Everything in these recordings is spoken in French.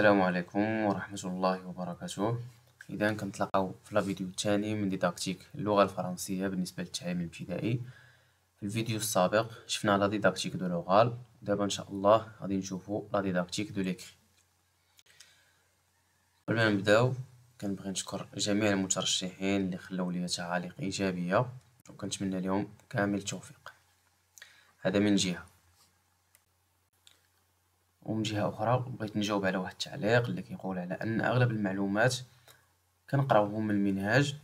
السلام عليكم ورحمة الله وبركاته. إذا كنتلاقاو في الفيديو الثاني من ديداكتيك اللغة الفرنسية بالنسبة للتعليم الابتدائي. في الفيديو السابق شفنا لا ديداكتيك دو لوغال، ودابا إن شاء الله غادي نشوفو لا ديداكتيك دو ليكري. قبل ما نبداو كنبغي نشكر جميع المترشحين اللي خلاو لي تعاليق إيجابية، وكنتمنى لهم كامل التوفيق. هذا من جهة، ومن جهة أخرى بغيت نجاوب على واحد التعليق اللي كيقول على أن أغلب المعلومات كنقراوهم من المنهاج،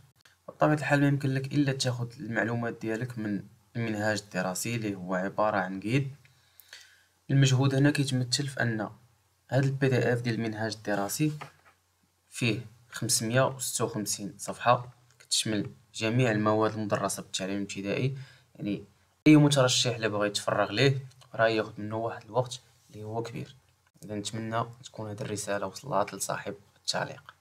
بطبيعة الحال ما يمكن لك إلا تاخد المعلومات ديالك من المنهاج الدراسي اللي هو عبارة عن جيد. المجهود هنا كيتمثل في أن هاد البي دي اف ديال المنهاج الدراسي فيه 556 صفحة كتشمل جميع المواد المدرسة بالتعليم الابتدائي. يعني أي مترشح اللي بغى يتفرغ ليه راه ياخد منه واحد الوقت اللي هو كبير. إذا نتمنى تكون هاد الرسالة وصلات لصاحب التعليق.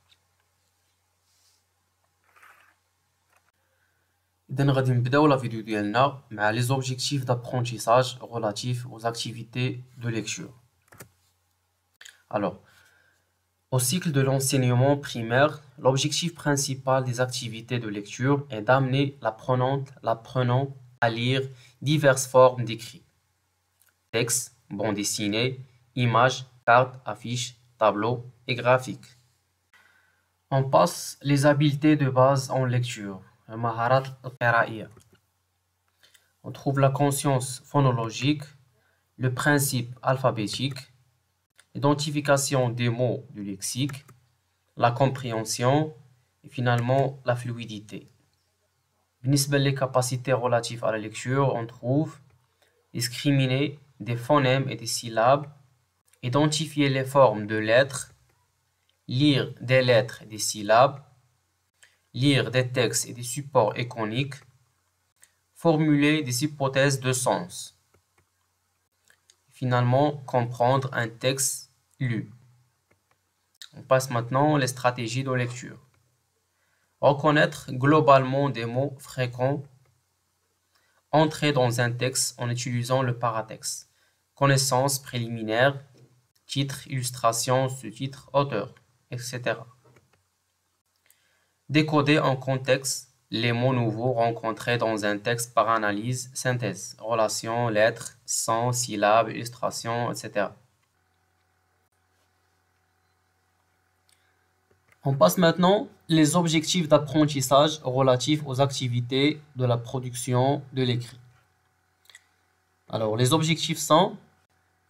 إذا غادي نبداو لا فيديو ديالنا مع لي زوبجيكتيف d'apprentissage relatifs aux activités de lecture. Alors, au cycle de l'enseignement primaire, l'objectif principal des activités de lecture est d'amener l'apprenant à lire diverses formes d'écrit: texte, bande dessinée, images, cartes, affiches, tableaux et graphiques. On passe les habiletés de base en lecture. المهارات القرائية. On trouve la conscience phonologique, le principe alphabétique, l'identification des mots du lexique, la compréhension et finalement la fluidité. بالنسبة les capacités relatives à la lecture, on trouve discriminer des phonèmes et des syllabes, identifier les formes de lettres, lire des lettres et des syllabes, lire des textes et des supports iconiques, formuler des hypothèses de sens, finalement comprendre un texte lu. On passe maintenant les stratégies de lecture. Reconnaître globalement des mots fréquents, entrer dans un texte en utilisant le paratexte, connaissances préliminaires, titre, illustration, sous-titre, auteur, etc. Décoder en contexte les mots nouveaux rencontrés dans un texte par analyse, synthèse, relation, lettres, sens, syllabes, illustrations, etc. On passe maintenant les objectifs d'apprentissage relatifs aux activités de la production de l'écrit. Alors, les objectifs sont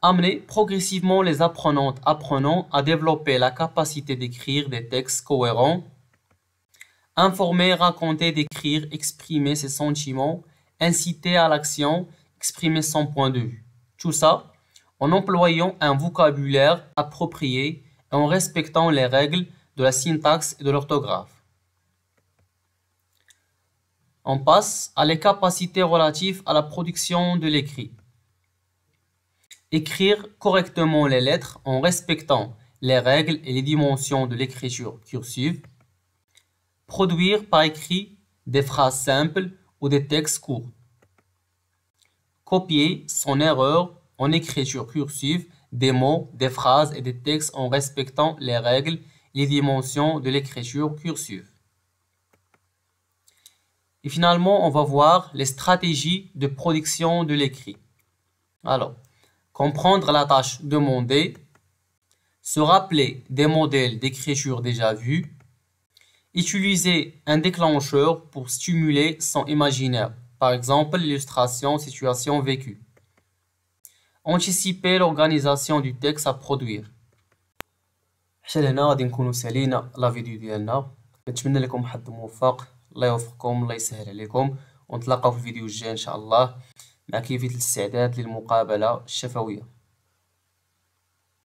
amener progressivement les apprenants à développer la capacité d'écrire des textes cohérents, informer, raconter, décrire, exprimer ses sentiments, inciter à l'action, exprimer son point de vue. Tout ça en employant un vocabulaire approprié et en respectant les règles de la syntaxe et de l'orthographe. On passe à les capacités relatives à la production de l'écrit. Écrire correctement les lettres en respectant les règles et les dimensions de l'écriture cursive. Produire par écrit des phrases simples ou des textes courts. Copier sans erreur en écriture cursive des mots, des phrases et des textes en respectant les règles et les dimensions de l'écriture cursive. Et finalement, on va voir les stratégies de production de l'écrit. Alors, comprendre la tâche demandée, se rappeler des modèles d'écriture déjà vus, utiliser un déclencheur pour stimuler son imaginaire, par exemple l'illustration situation vécue. Anticiper l'organisation du texte à produire. حتى لهنا غادي نكونوا سالينا لا فيديو ديالنا. نتمنى لكم حظ موفق، الله يوفقكم، الله يسهل عليكم، ونتلاقاو في الفيديو الجاي ان شاء الله مع كيفية الاستعداد للمقابلة الشفوية.